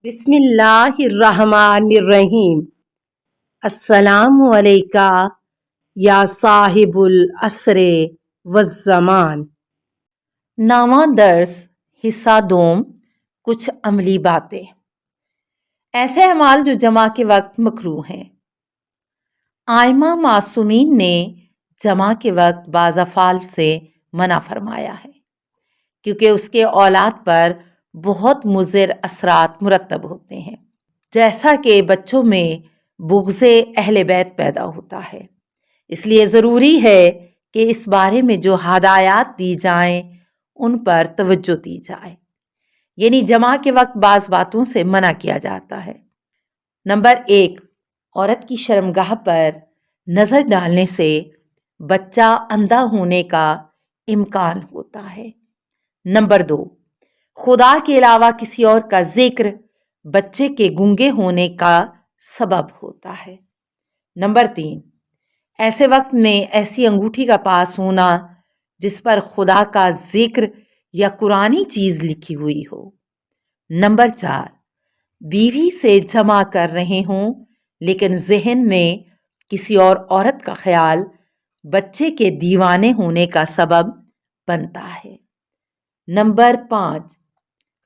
بسم اللہ الرحمن الرحیم۔ السلام علیکہ یا صاحب العصر والزمان۔ نامہ درس حصہ دوم، کچھ عملی باتیں۔ ایسے اعمال جو جمع کے وقت مکروہ ہیں۔ ائمہ معصومین نے جمع کے وقت بعض افعال سے منع فرمایا ہے کیونکہ اس کے اولاد پر بہت مضر اثرات مرتب ہوتے ہیں، جیسا کہ بچوں میں بغض اہل بیت پیدا ہوتا ہے۔ اس لیے ضروری ہے کہ اس بارے میں جو ہدایات دی جائیں ان پر توجہ دی جائے، یعنی جمع کے وقت بعض باتوں سے منع کیا جاتا ہے۔ نمبر 1، عورت کی شرمگاہ پر نظر ڈالنے سے بچہ اندھا ہونے کا امکان ہوتا ہے۔ نمبر 2، خدا کے علاوہ کسی اور کا ذکر بچے کے گونگے ہونے کا سبب ہوتا ہے۔ نمبر 3، ایسے وقت میں ایسی انگوٹھی کا پاس ہونا جس پر خدا کا ذکر یا قرآنی چیز لکھی ہوئی ہو۔ نمبر 4، بیوی سے جمع کر رہے ہوں لیکن ذہن میں کسی اور عورت کا خیال بچے کے دیوانے ہونے کا سبب بنتا ہے۔ نمبر 5،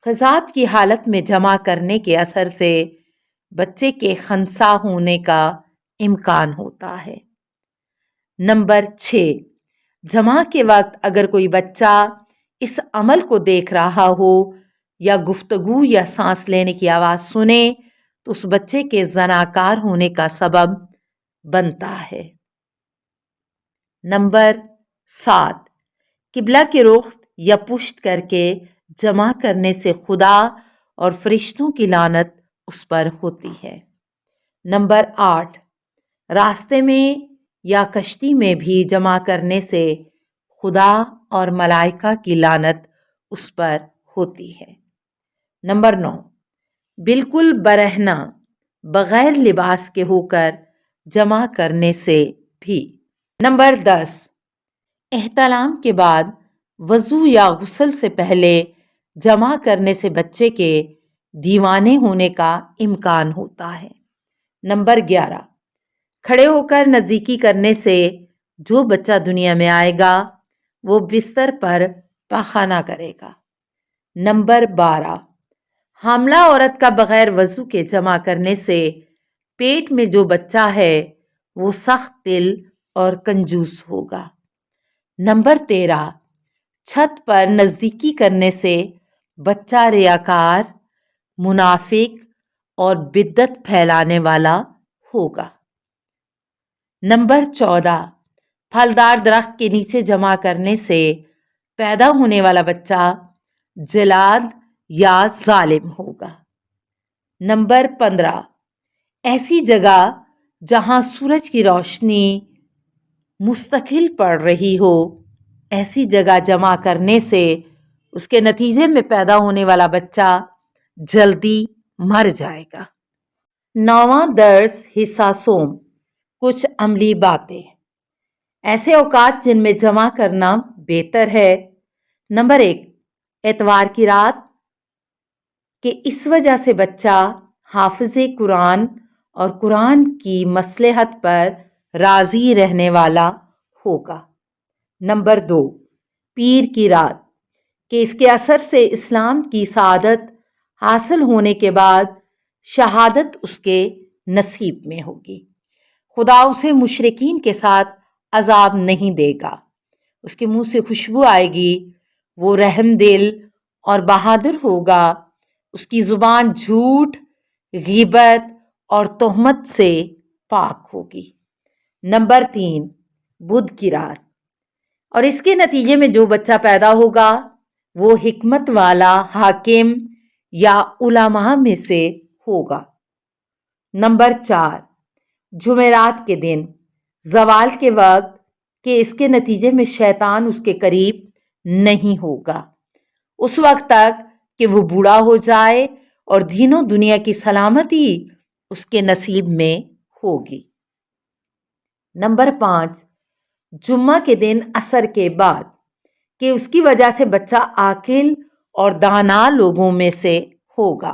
قذات کی حالت میں جمع کرنے کے اثر سے بچے کے خنثی ہونے کا امکان ہوتا ہے۔ نمبر 6، جمع کے وقت اگر کوئی بچہ اس عمل کو دیکھ رہا ہو یا گفتگو یا سانس لینے کی آواز سنے تو اس بچے کے زناکار ہونے کا سبب بنتا ہے۔ نمبر 7، قبلہ کے رخ یا پشت کر کے جمع کرنے سے خدا اور فرشتوں کی لعنت اس پر ہوتی ہے۔ نمبر 8، راستے میں یا کشتی میں بھی جمع کرنے سے خدا اور ملائکہ کی لعنت اس پر ہوتی ہے۔ نمبر 9، بالکل برہنہ بغیر لباس کے ہو کر جمع کرنے سے بھی۔ نمبر 10، احتلام کے بعد وضو یا غسل سے پہلے جمع کرنے سے بچے کے دیوانے ہونے کا امکان ہوتا ہے۔ نمبر 11، کھڑے ہو کر نزدیکی کرنے سے جو بچہ دنیا میں آئے گا وہ بستر پر پاخانہ کرے گا۔ نمبر 12، حاملہ عورت کا بغیر وضو کے جمع کرنے سے پیٹ میں جو بچہ ہے وہ سخت دل اور کنجوس ہوگا۔ نمبر 13، چھت پر نزدیکی کرنے سے بچہ ریاکار، منافق اور بدعت پھیلانے والا ہوگا۔ نمبر 14، پھلدار درخت کے نیچے جمع کرنے سے پیدا ہونے والا بچہ جلاد یا ظالم ہوگا۔ نمبر 15، ایسی جگہ جہاں سورج کی روشنی مستقل پڑ رہی ہو، ایسی جگہ جمع کرنے سے اس کے نتیجے میں پیدا ہونے والا بچہ جلدی مر جائے گا۔ 9واں درس حصہ سوم، کچھ عملی باتیں۔ ایسے اوقات جن میں جمع کرنا بہتر ہے۔ نمبر 1، اتوار کی رات کہ اس وجہ سے بچہ حافظ قرآن اور قرآن کی مصلحت پر راضی رہنے والا ہوگا۔ نمبر 2، پیر کی رات کہ اس کے اثر سے اسلام کی سعادت حاصل ہونے کے بعد شہادت اس کے نصیب میں ہوگی۔ خدا اسے مشرکین کے ساتھ عذاب نہیں دے گا، اس کے منہ سے خوشبو آئے گی، وہ رحم دل اور بہادر ہوگا، اس کی زبان جھوٹ، غیبت اور تہمت سے پاک ہوگی۔ نمبر 3، بدھ کی رات اور اس کے نتیجے میں جو بچہ پیدا ہوگا وہ حکمت والا حاکم یا علماء میں سے ہوگا۔ نمبر 4، جمعرات کے دن زوال کے وقت کہ اس کے نتیجے میں شیطان اس کے قریب نہیں ہوگا اس وقت تک کہ وہ بوڑھا ہو جائے اور دین و دنیا کی سلامتی اس کے نصیب میں ہوگی۔ نمبر 5، جمعہ کے دن عصر کے بعد کہ اس کی وجہ سے بچہ عاقل اور دانا لوگوں میں سے ہوگا۔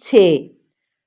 6,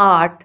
8,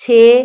6